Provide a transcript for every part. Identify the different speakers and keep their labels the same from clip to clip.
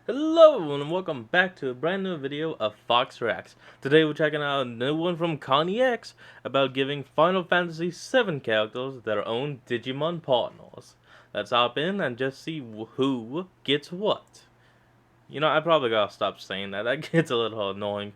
Speaker 1: Hello and welcome back to a brand new video of Fox Reacts. Today we're checking out a new one from Connie X about giving Final Fantasy VII characters their own Digimon partners. Let's hop in and just see who gets what. You know, I probably gotta stop saying that. That gets a little annoying.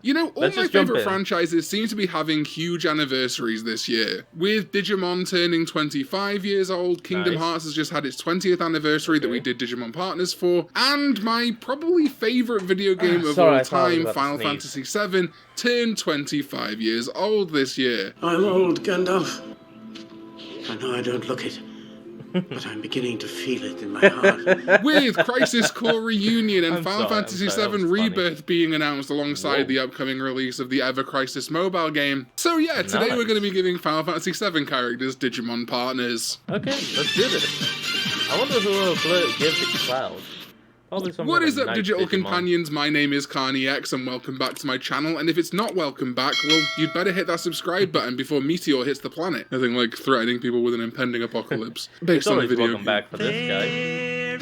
Speaker 2: You know, all
Speaker 1: Let's
Speaker 2: my
Speaker 1: just jump
Speaker 2: favourite
Speaker 1: in.
Speaker 2: franchises seem to be having huge anniversaries this year. With Digimon turning 25 years old, Kingdom
Speaker 1: Nice.
Speaker 2: Hearts has just had its 20th anniversary that we did Digimon Partners for, and my probably favourite video game of all time, Final Fantasy VII, turned 25 years old this year.
Speaker 3: I'm old, Gandalf. I know I don't look it, but I'm beginning to feel it in my heart.
Speaker 2: With Crisis Core Reunion and Final
Speaker 1: sorry,
Speaker 2: Fantasy
Speaker 1: I'm sorry, that
Speaker 2: VII
Speaker 1: was
Speaker 2: Rebirth being announced alongside the upcoming release of the Ever Crisis mobile game. So yeah, today we're going to be giving Final Fantasy VII characters Digimon partners.
Speaker 1: Okay, let's do this. I wonder who will give to Cloud.
Speaker 2: What is up, digital
Speaker 1: Digimon
Speaker 2: companions? My name is Connie X and welcome back to my channel, and if it's not welcome back, well, you'd better hit that subscribe button before Meteor hits the planet. Nothing like threatening people with an impending apocalypse. Based on a video
Speaker 1: welcome back for this guy.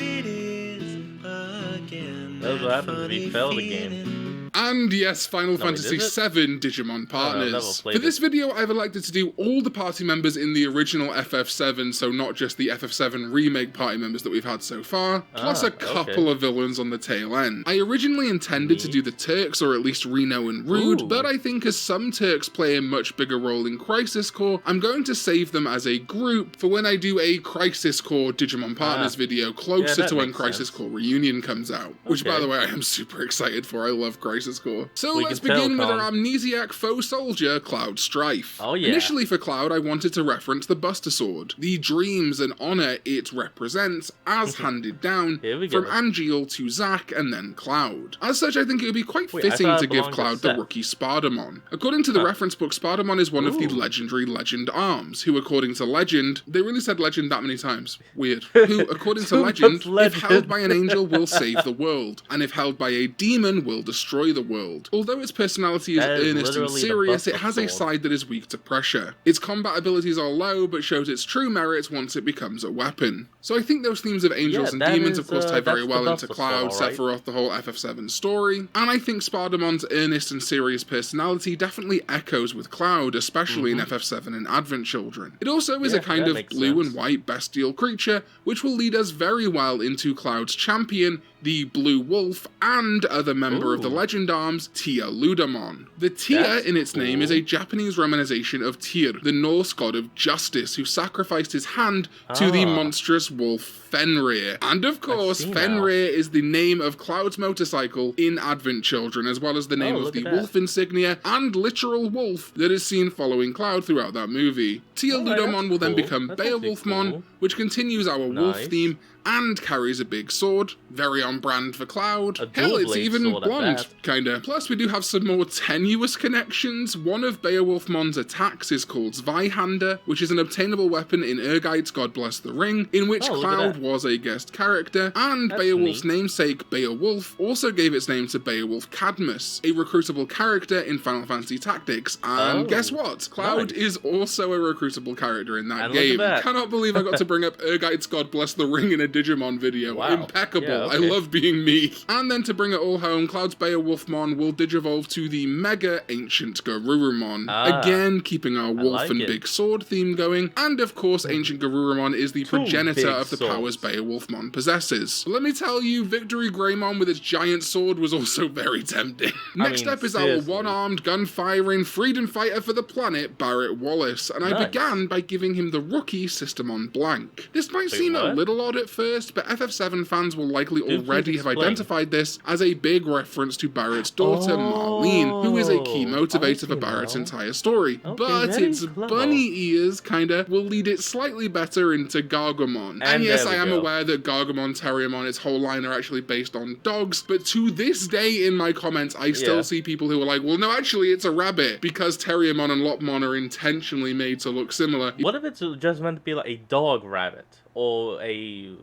Speaker 1: That's what happens if you fail the game.
Speaker 2: And yes, Final Fantasy VII Digimon partners. For this video, I've elected to do all the party members in the original FF7, so not just the FF7 remake party members that we've had so far, plus a couple of villains on the tail end. I originally intended to do the Turks, or at least Reno and Rude, but I think as some Turks play a much bigger role in Crisis Core, I'm going to save them as a group for when I do a Crisis Core Digimon partners video closer to when Crisis Core Reunion comes out. Which, by the way, I am super excited for. I love Crisis Core. So let's begin with our amnesiac faux soldier, Cloud Strife. Initially for Cloud, I wanted to reference the Buster Sword, the dreams and honor it represents as handed down from Angeal to Zack and then Cloud. As such, I think it would be quite fitting to give Cloud the rookie Spartamon. According to the reference book, Spartamon is one of the legendary Legend Arms, who according to legend, they really said legend that many times, weird, who according to legend, if held by an angel will save the world, and if held by a demon will destroy the world. Although its personality is earnest and serious, it has a side that is weak to pressure. Its combat abilities are low, but shows its true merits once it becomes a weapon. So I think those themes of angels and demons of course tie very well into Cloud, Sephiroth, the whole FF7 story, and I think Spardamon's earnest and serious personality definitely echoes with Cloud, especially in FF7 and Advent Children. It also is a kind of blue and white bestial creature, which will lead us very well into Cloud's champion, the Blue Wolf, and other member of the Legend Arms, Tia Ludamon. The Tia in its name is a Japanese romanization of Tyr, the Norse god of justice, who sacrificed his hand to the monstrous wolf Fenrir. And of course, Fenrir is the name of Cloud's motorcycle in Advent Children, as well as the name of the wolf insignia and literal wolf that is seen following Cloud throughout that movie. Tia Ludamon will then become Beowulfmon, which continues our wolf theme, and carries a big sword, very on brand for Cloud. Hell, it's even blonde, kinda. Plus, we do have some more tenuous connections. One of Beowulfmon's attacks is called Zweihander, which is an obtainable weapon in Ergite's God Bless the Ring, in which Cloud was a guest character, and Beowulf's namesake, Beowulf, also gave its name to Beowulf Cadmus, a recruitable character in Final Fantasy Tactics, and guess what? Cloud is also a recruitable character in that game. Cannot believe I got to bring up Ergite's God Bless the Ring in a Digimon video. Impeccable. I love being me. And then to bring it all home, Cloud's Beowulfmon will digivolve to the Mega Ancient Garurumon. Again, keeping our wolf and big sword theme going. And of course, Ancient Garurumon is the progenitor of the powers Beowulfmon possesses. Let me tell you, Victory Greymon with its giant sword was also very tempting. Next up is our one-armed, gun-firing freedom fighter for the planet, Barrett Wallace. And I began by giving him the rookie Systemon Blank. This might seem a little odd at first, but FF7 fans will likely already have identified this as a big reference to Barrett's daughter, Marlene, who is a key motivator for Barrett's entire story. But its bunny ears, kinda, will lead it slightly better into Gargomon. And yes, I am aware that Gargomon, Terriermon, its whole line are actually based on dogs, but to this day in my comments, I still see people who are like, well, no, actually, it's a rabbit, because Terriermon and Lopmon are intentionally made to look similar.
Speaker 1: What if it's just meant to be like a dog rabbit? Or a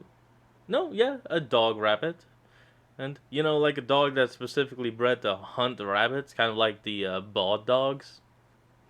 Speaker 1: dog rabbit. And, you know, like a dog that's specifically bred to hunt rabbits, kind of like the bald dogs.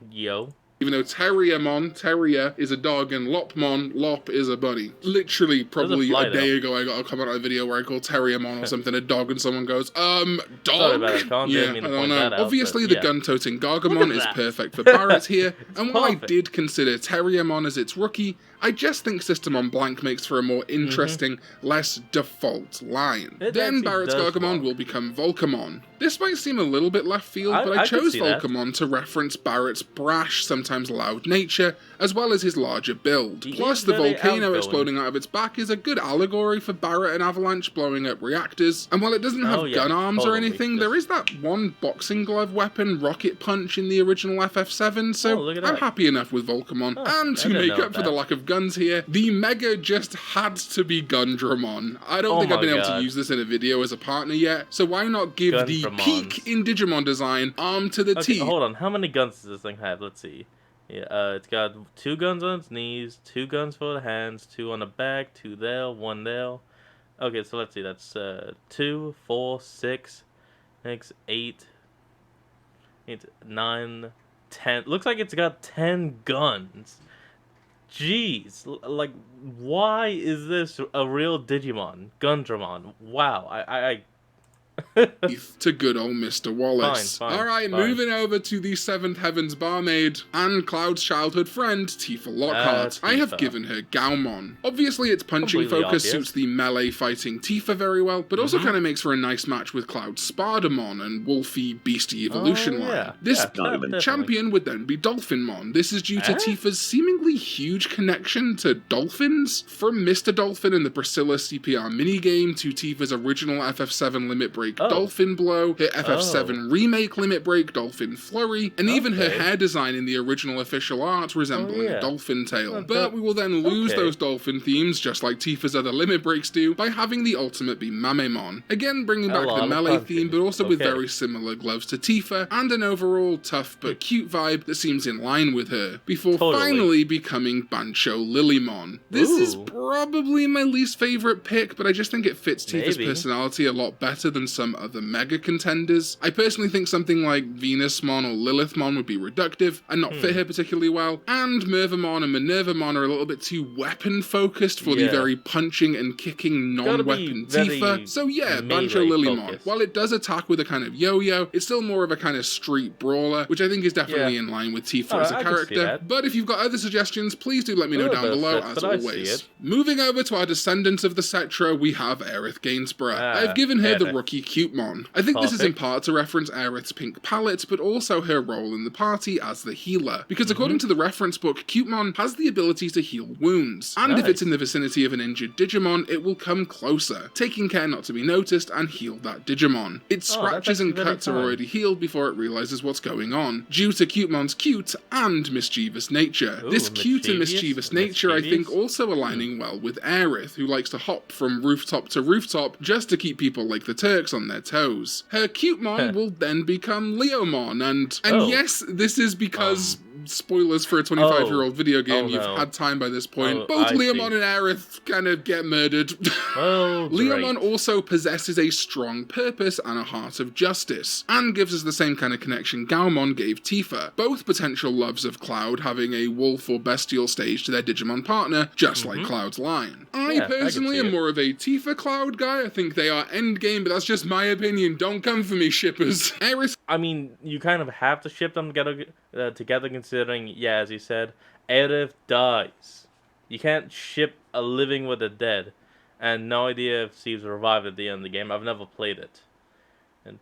Speaker 1: Yo.
Speaker 2: Even though Terrier is a dog, and Lop is a bunny. Literally, probably a day ago, I got a comment on a video where I called Terriermon or something a dog, and someone goes, dog?
Speaker 1: Sorry about it, Con.
Speaker 2: Yeah, I don't know. Obviously, the gun-toting Gargamon is perfect for Barrett here, and while I did consider Terriermon as its rookie, I just think System on Blank makes for a more interesting, less default line. Then Barrett's Gargamon will become Volcamon. This might seem a little bit left field, but I chose Volcamon to reference Barrett's brash, sometimes loud nature, as well as his larger build. Plus, the volcano exploding out of its back is a good allegory for Barrett and Avalanche blowing up reactors, and while it doesn't have gun arms or anything, there is that one boxing glove weapon, Rocket Punch, in the original FF7, so I'm happy enough with Volcamon. And to make up for the lack of guns here, the Mega just had to be Gundramon. I don't think I've been able to use this in a video as a partner yet, so why not give the peak in Digimon design arm to the teeth?
Speaker 1: Hold on, how many guns does this thing have? Let's see. Yeah, it's got 2 guns on its knees, 2 guns for the hands, 2 on the back, 2 there, 1 there. Okay, so let's see, that's 2, 4, 6, 8, 9, 10. Looks like it's got 10 guns. Jeez, like, why is this a real Digimon? Gundramon. Wow, I
Speaker 2: to good old Mr. Wallace. Alright, moving over to the 7th Heavens barmaid and Cloud's childhood friend, Tifa Lockhart. I have given her Gaumon. Obviously, its punching focus suits the melee fighting Tifa very well, but also kind of makes for a nice match with Cloud's Spartamon and Wolfie Beastie Evolution line. This champion would then be Dolphinmon. This is due to Tifa's seemingly huge connection to dolphins. From Mr. Dolphin and the Priscilla CPR minigame to Tifa's original FF7 Limit Break Dolphin Blow, her FF7 remake Limit Break Dolphin Flurry, and even her hair design in the original official art resembling a dolphin tail. But we will then lose those dolphin themes, just like Tifa's other Limit Breaks do, by having the ultimate be Mamemon. Again, bringing back the melee theme, but also with very similar gloves to Tifa, and an overall tough but cute vibe that seems in line with her, before finally becoming Bancho Lilymon. This is probably my least favorite pick, but I just think it fits Tifa's personality a lot better than some other mega contenders. I personally think something like Venusmon or Lilithmon would be reductive and not fit her particularly well, and Mervamon and Minervamon are a little bit too weapon focused for the very punching and kicking non-weapon Tifa. So yeah, Bancho Lilymon. While it does attack with a kind of yo-yo, it's still more of a kind of street brawler, which I think is definitely in line with Tifa as a character. But if you've got other suggestions, please do let me know down below, as always. Moving over to our descendant of the Cetra, we have Erith Gainsbourg. I've given her the rookie Cutemon. I think this is in part to reference Erith's pink palette, but also her role in the party as the healer, because according to the reference book, Cutemon has the ability to heal wounds, and if it's in the vicinity of an injured Digimon, it will come closer, taking care not to be noticed and heal that Digimon. Its scratches and cuts are already healed before it realizes what's going on, due to Cutemon's cute and mischievous nature. This cute and mischievous nature, I think, also aligning well with Erith, who likes to hop from rooftop to rooftop just to keep people like the Turks on their toes. Her Cutemon will then become Leomon, and yes, this is because spoilers for a 25-year-old video game, you've had time by this point. Both Leomon and Erith kind of get murdered. Leomon also possesses a strong purpose and a heart of justice, and gives us the same kind of connection Gaumon gave Tifa. Both potential loves of Cloud, having a wolf or bestial stage to their Digimon partner, just like Cloud's line. I personally am more of a Tifa Cloud guy. I think they are endgame, but that's just my opinion. Don't come for me, shippers. Erith,
Speaker 1: I mean, you kind of have to ship them together considering, as you said, Erith dies. You can't ship a living with a dead. And no idea if she's revived at the end of the game. I've never played it.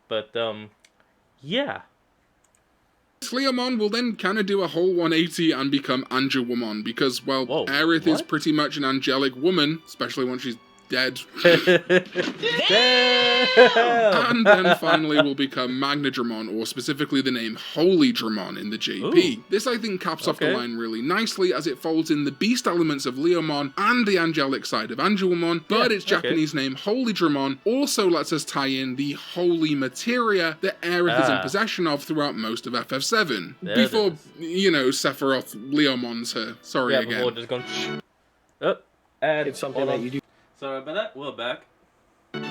Speaker 1: But, yeah.
Speaker 2: Leomon will then kind of do a whole 180 and become Angelwomon, because, well, Erith is pretty much an angelic woman, especially when she's dead. And then finally will become Magnadramon, or specifically the name Holy Dramon in the JP. This, I think, caps off the line really nicely, as it folds in the beast elements of Leomon and the angelic side of Angelwomon, but its Japanese name Holy Dramon also lets us tie in the holy materia that Erith is in possession of throughout most of FF7. Before, you know, Sephiroth Leomon's her. Sorry again.
Speaker 1: Before just going... it's something that you do. Sorry about that, we're back. If you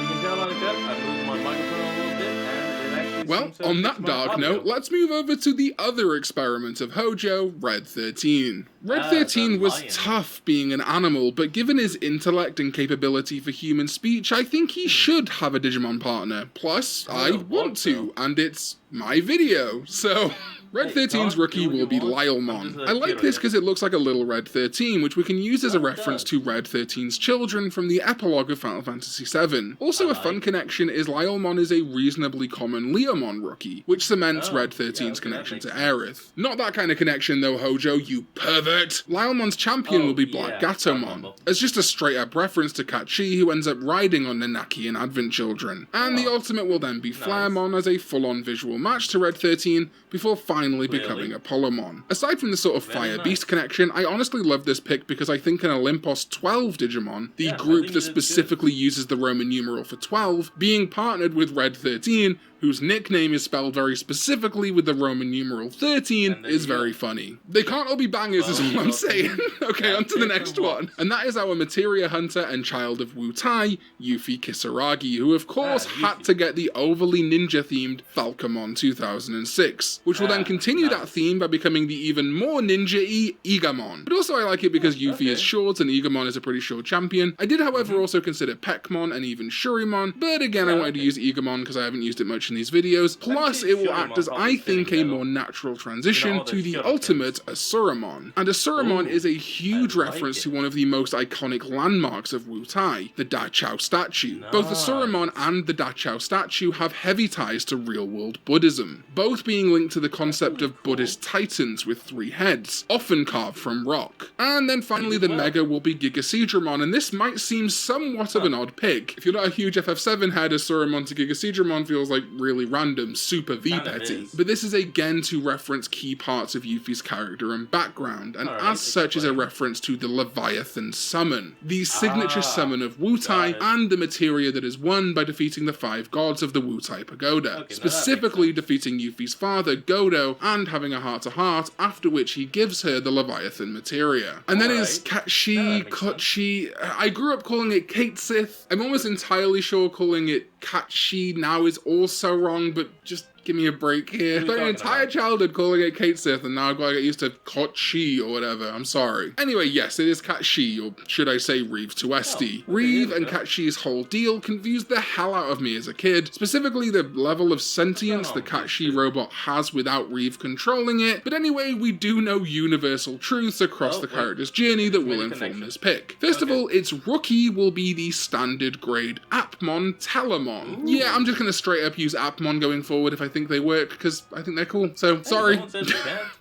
Speaker 1: can tell by the cut, I moved my microphone a little bit, and it actually
Speaker 2: Well, on that dark note, let's move over to the other experiment of Hojo, Red 13. Red 13 was tough being an animal, but given his intellect and capability for human speech, I think he should have a Digimon partner. Plus, I want to, and it's my video, so... Red 13's rookie will be Lylemon. I like this because it looks like a little Red 13, which we can use as a reference to Red 13's children from the epilogue of Final Fantasy VII. Also, a fun connection is Lylemon is a reasonably common Leomon rookie, which cements Red 13's connection to Erith. Not that kind of connection though, Hojo, you pervert! Lylemon's champion will be Black Gatomon, as just a straight-up reference to Kachi, who ends up riding on Nanaki in Advent Children. And the ultimate will then be Flaremon as a full-on visual match to Red 13, before finally becoming Apollomon. Aside from the sort of Fire Beast connection, I honestly love this pick because I think an Olympus 12 Digimon, the group that specifically uses the Roman numeral for 12, being partnered with Red 13, whose nickname is spelled very specifically with the Roman numeral 13, is very funny. They can't all be bangers is all I'm saying. Okay, on to the next one. And that is our Materia Hunter and child of Wutai, Yuffie Kisaragi, who of course had to get the overly ninja-themed Falcomon 2006, which will then continue that theme by becoming the even more ninja-y Igamon. But also I like it because Yuffie is short and Igamon is a pretty short champion. I did however also consider Peckmon and even Shurimon, but again I wanted to use Igamon because I haven't used it much in these videos, plus it will act as I think a more natural transition to the ultimate Asuramon. And Asuramon is a huge reference to one of the most iconic landmarks of Wutai, the Dachau statue. Both Asuramon and the Dachau statue have heavy ties to real-world Buddhism, both being linked to the concept of Buddhist titans with 3 heads, often carved from rock. And then finally the Mega will be Gigasidramon, and this might seem somewhat of an odd pick. If you're not a huge FF7 head, Asuramon to Gigasidramon feels like really random, super V-petty. But this is again to reference key parts of Yuffie's character and background, and as such is a reference to the Leviathan summon, the signature summon of Wutai and the materia that is won by defeating the 5 gods of the Wutai Pagoda, specifically defeating Yuffie's father, Godo, and having a heart-to-heart, after which he gives her the Leviathan materia. And then is Katshi, Kotchi, I grew up calling it XIII. I'm almost entirely sure calling it Katshi now is also wrong, but just give me a break here. Spent an entire childhood calling it XIII, and now I've got to get used to Kotchi or whatever. I'm sorry. Anyway, yes, it is Katshi, or should I say Reeve Tuesti. Reeve and Katshi's whole deal confused the hell out of me as a kid, specifically the level of sentience the Katshi robot has without Reeve controlling it. But anyway, we do know universal truths across the character's journey that will inform this pick. First of all, its rookie will be the standard grade Appmon Telemon. Yeah, I'm just going to straight up use Appmon going forward if I think they work, because I think they're cool, so sorry.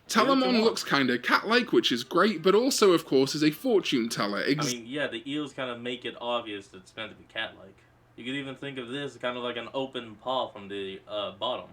Speaker 2: Telemon looks kinda cat-like, which is great, but also, of course, is a fortune teller.
Speaker 1: I mean, yeah, the eels kind of make it obvious that it's meant to be cat-like. You could even think of this kind of like an open paw from the bottom.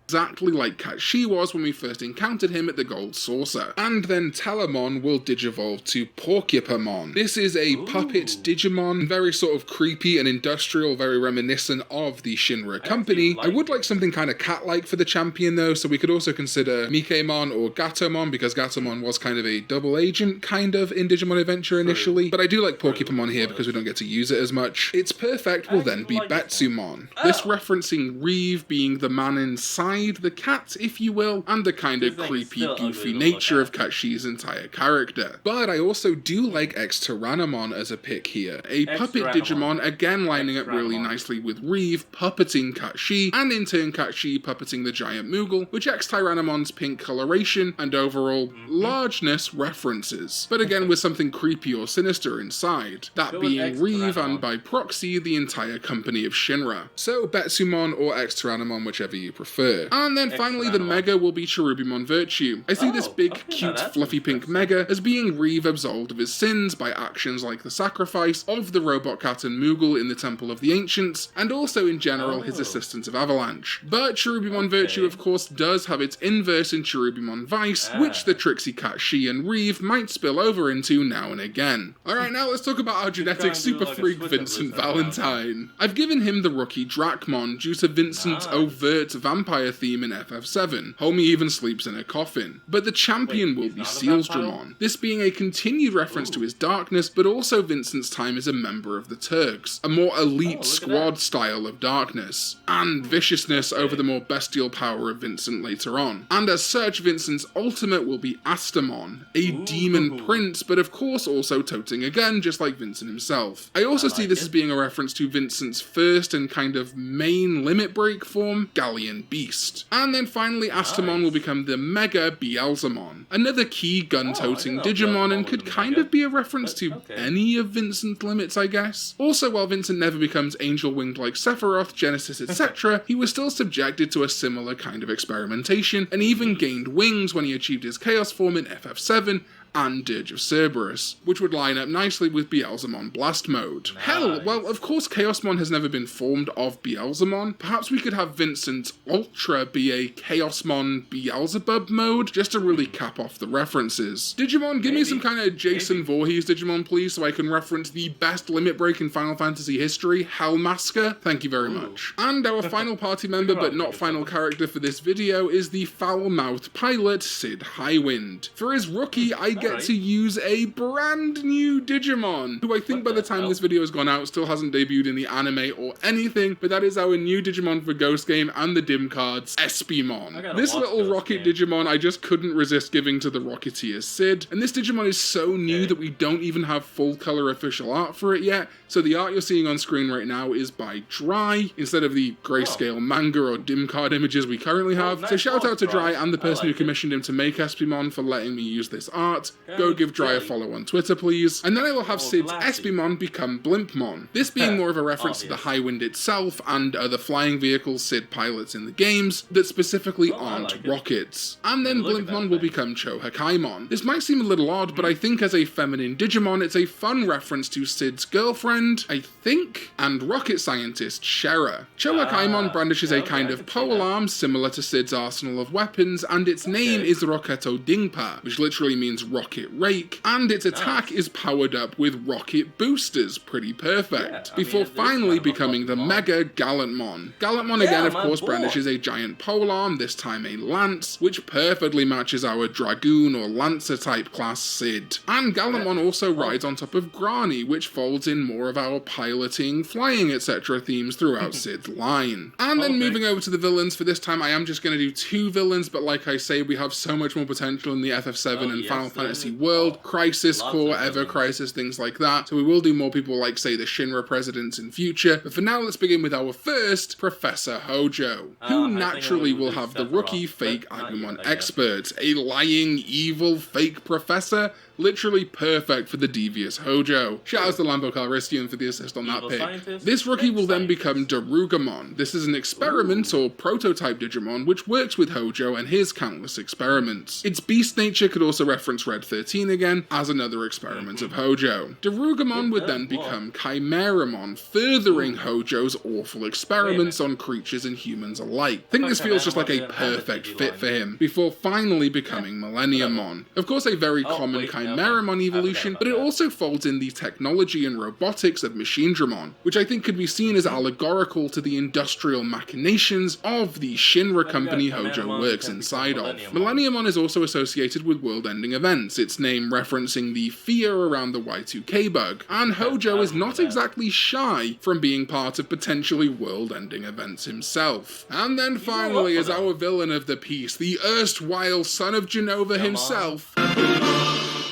Speaker 2: Exactly like Katshi was when we first encountered him at the Gold Saucer. And then Telemon will digivolve to Porcupamon. This is a puppet Digimon, very sort of creepy and industrial, very reminiscent of the Shinra company. I would like something kind of cat-like for the champion though, so we could also consider Mikemon or Gatomon, because Gatomon was kind of a double agent, kind of, in Digimon Adventure initially. But I do like Porcupamon here because we don't get to use it as much. Its perfect will then be Betsumon. This referencing Reeve being the man inside the cat, if you will, and the kind of creepy, goofy nature of Katshi's entire character. But I also do like XIII as a pick here. A puppet Digimon, again lining up really nicely with Reeve, puppeting Katshi, and in turn Katshi puppeting the giant Moogle, which XIII's pink coloration and overall largeness references, but again with something creepy or sinister inside, that being Reeve and by proxy the entire company of Shinra. So Betsumon or XIII, whichever you prefer. And then finally the Mega will be Cherubimon Virtue. I see this big, cute, fluffy pink Mega as being Reeve absolved of his sins by actions like the sacrifice of the robot cat and Moogle in the Temple of the Ancients, and also in general his assistance of Avalanche. But Cherubimon Virtue of course does have its inverse in Cherubimon Vice, which the tricksy Katshi and Reeve might spill over into now and again. Alright, now let's talk about our genetic super freak Vincent Valentine. I've given him the rookie Dracmon due to Vincent's overt vampire theme in FF7. Homie even sleeps in a coffin. But the champion will be Sealsdramon, this being a continued reference to his darkness, but also Vincent's time as a member of the Turks, a more elite squad style of darkness, and viciousness over the more bestial power of Vincent later on. And as such, Vincent's ultimate will be Astamon, a demon prince, but of course also toting a gun, just like Vincent himself. I also see this as being a reference to Vincent's first and kind of main limit break form, Galleon Beast. And then finally, Astamon will become the Mega Beelzemon, another key gun-toting Digimon, and could kind of be a reference to any of Vincent's limits, I guess. Also, while Vincent never becomes angel-winged like Sephiroth, Genesis, etc., he was still subjected to a similar kind of experimentation, and even gained wings when he achieved his Chaos form in FF7, and Dirge of Cerberus, which would line up nicely with Beelzemon Blast Mode. Hell, well, of course Chaosmon has never been formed of Beelzemon. Perhaps we could have Vincent's Ultra be a Chaosmon Beelzebub mode, just to really cap off the references. Digimon, give me some kind of Jason Voorhees Digimon, please, so I can reference the best limit break in Final Fantasy history, Hellmasker. Thank you very much. And our final party member, but not final character for this video, is the foul-mouthed pilot, Cid Highwind. For his rookie, I get to use a brand new Digimon, who I think by the time this video has gone out still hasn't debuted in the anime or anything, but that is our new Digimon for Ghost Game and the Dim cards, Espimon. This little rocket Digimon I just couldn't resist giving to the Rocketeer Cid, and this Digimon is so new that we don't even have full color official art for it yet, so the art you're seeing on screen right now is by Dry, instead of the grayscale manga or Dim card images we currently have, so shout out to Dry and the person who commissioned him to make Espimon for letting me use this art. Go give Dry a follow on Twitter, please. And then I will have Cid's Espimon become Blimpmon, this being more of a reference to the Highwind itself and other flying vehicles Cid pilots in the games that specifically aren't rockets. And then Blimpmon will become Chohakaimon. This might seem a little odd, but I think as a feminine Digimon, it's a fun reference to Cid's girlfriend, I think, and rocket scientist Shera. Chohakaimon brandishes a kind of polearm similar to Cid's arsenal of weapons, and its name is Roketo Dingpa, which literally means rocket rake, and its attack is powered up with rocket boosters, pretty perfect, before finally becoming the Mega Gallantmon. Gallantmon again of course brandishes a giant polearm, this time a lance, which perfectly matches our Dragoon or Lancer type class Cid. And Gallantmon also rides on top of Grani, which folds in more of our piloting, flying, etc. themes throughout Cid's line. And then moving over to the villains, for this time I am just going to do 2 villains, but like I say, we have so much more potential in the FF7 and Final Fantasy world, Crisis Core, Ever Crisis, things like that, so we will do more people like, say, the Shinra presidents in future, but for now let's begin with our first, Professor Hojo, who naturally will have the rookie fake Agumon expert, a lying, evil, fake professor, literally perfect for the devious Hojo. Shout out to Lambo Calrissian for the assist on that pick. This rookie will then become Darugamon. This is an experiment or prototype Digimon which works with Hojo and his countless experiments. Its beast nature could also reference Red 13 again as another experiment of Hojo. Darugamon would then become Chimeramon, furthering Hojo's awful experiments on creatures and humans alike. I think this feels just like a perfect fit for him, before finally becoming Millenniummon. Of course a very common Chimeramon evolution, but it also folds in the technology and robotics of Machinedramon, which I think could be seen as allegorical to the industrial machinations of the Shinra company Hojo works inside of. Millenniummon is also associated with world-ending events, its name referencing the fear around the Y2K bug, and Hojo is not exactly shy from being part of potentially world-ending events himself. And then finally is our villain of the piece, the erstwhile son of Genova himself.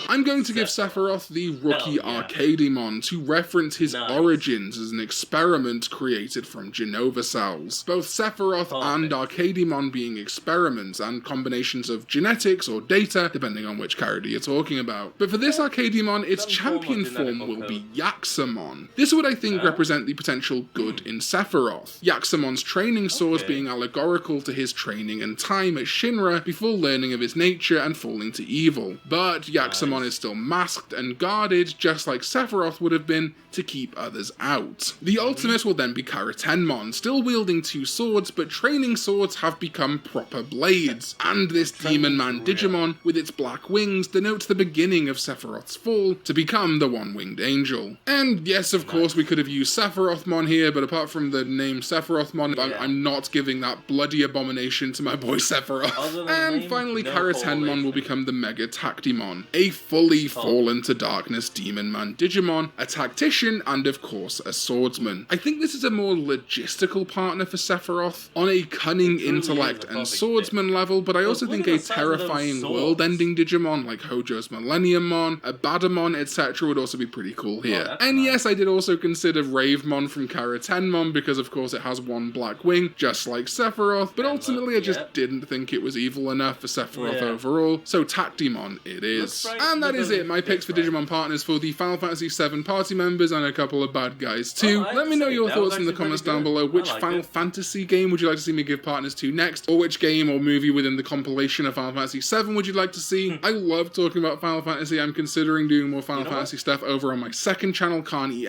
Speaker 2: I'm going to give Sephiroth the rookie Arcadimon to reference his origins as an experiment created from Genova cells. Both Sephiroth and Arcadimon being experiments and combinations of genetics or data, depending on which character you're talking about. But for this Arcadimon, its champion form will be Yaxamon. This would, I think, represent the potential good in Sephiroth. Yaxamon's training source being allegorical to his training and time at Shinra before learning of his nature and falling to evil. But Yaxamon Digimon is still masked and guarded, just like Sephiroth would have been, to keep others out. The ultimate will then be XIII, still wielding 2 swords, but training swords have become proper blades. And this Demon Man Digimon, with its black wings, denotes the beginning of Sephiroth's fall to become the One-Winged Angel. And yes, of course, we could have used Sephirothmon here, but apart from the name Sephirothmon, I'm not giving that bloody abomination to my boy Sephiroth. And finally, XIII will become the Mega Tactimon, a fully fallen to darkness Demon Man Digimon, a tactician, and of course a swordsman. I think this is a more logistical partner for Sephiroth, on a cunning intellect and swordsman level, but I also think a terrifying world-ending Digimon like Hojo's Millenniummon, a Badamon, etc. would also be pretty cool here. And yes, I did also consider Ravemon from XIII because of course it has 1 black wing, just like Sephiroth, but ultimately I just didn't think it was evil enough for Sephiroth overall, so Tactimon it is. And that is it, my picks for Digimon partners for the Final Fantasy VII party members and a couple of bad guys too. Let me know your thoughts in the comments down below. Which Final Fantasy game would you like to see me give partners to next? Or which game or movie within the compilation of Final Fantasy VII would you like to see? I love talking about Final Fantasy. I'm considering doing more Final Fantasy stuff over on my second channel, XIII.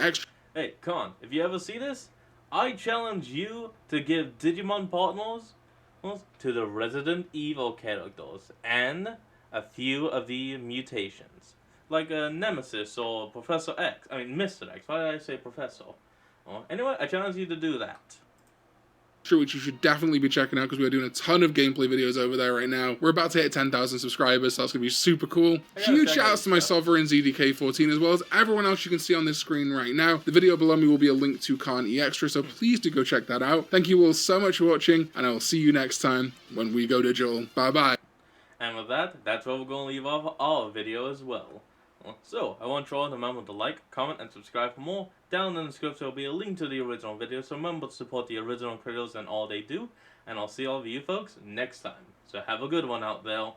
Speaker 1: Hey, Con, if you ever see this, I challenge you to give Digimon partners to the Resident Evil characters and a few of the mutations, like Nemesis or Professor X. I mean, Mr. X. Why did I say Professor? Well, anyway, I challenge you to do that.
Speaker 2: Which you should definitely be checking out because we're doing a ton of gameplay videos over there right now. We're about to hit 10,000 subscribers, so that's going to be super cool. Huge shoutouts to my Sovereign ZDK14 as well as everyone else you can see on this screen right now. The video below me will be a link to XIII, so please do go check that out. Thank you all so much for watching, and I will see you next time when we go digital. Bye-bye.
Speaker 1: And with that, that's where we're going to leave off our video as well. So, I want you all to remember to like, comment, and subscribe for more. Down in the description will be a link to the original video, so remember to support the original creators and all they do. And I'll see all of you folks next time. So have a good one out there.